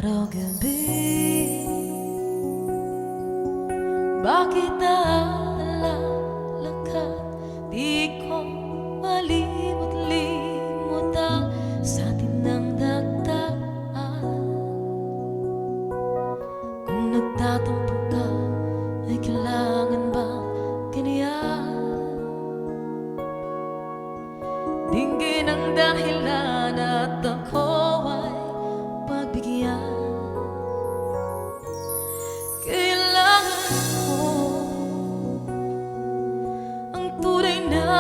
Araw-gabi, bakit naalala di ko malimot-limot ang sa atin ng nagdaan. Kung nagtatampo ka, ay kailangan bang ganyan? Dinggin ang dahilan at ako ay pagbigyan.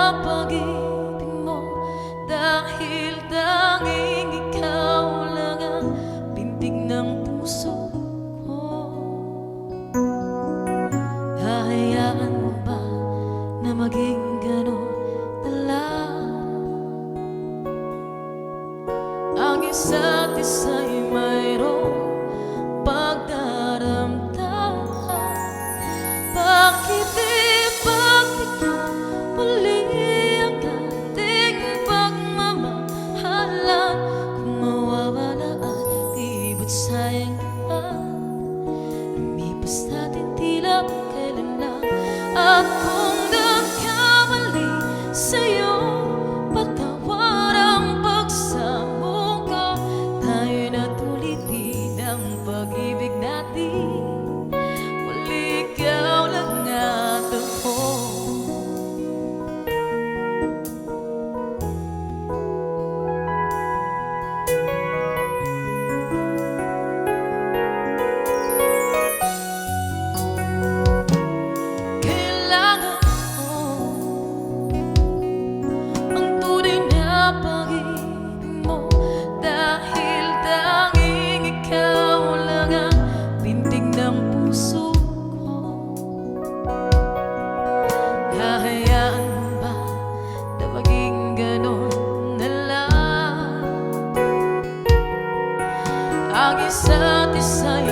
Pag-ibig mo, dahil tanging ikaw lang ang pintig ng puso ko. Hahayaan mo ba na maging ganon na lang? Ang isa't isa'y mayroong pagdaramdaman. Bakit di pagbigyan muli ang ating pagmamahalan? Kung mawawala at di ba't sayang naman lumipas natin tila kailan lang? At kung nagkamali sa'yo, patawad ang pagsamo ko. Tayo na't ulitin ang pag-ibig natin. Muli ikaw lang at ako. Hahayaan mo ba na maging ganon na lang? Ang isa't isa'y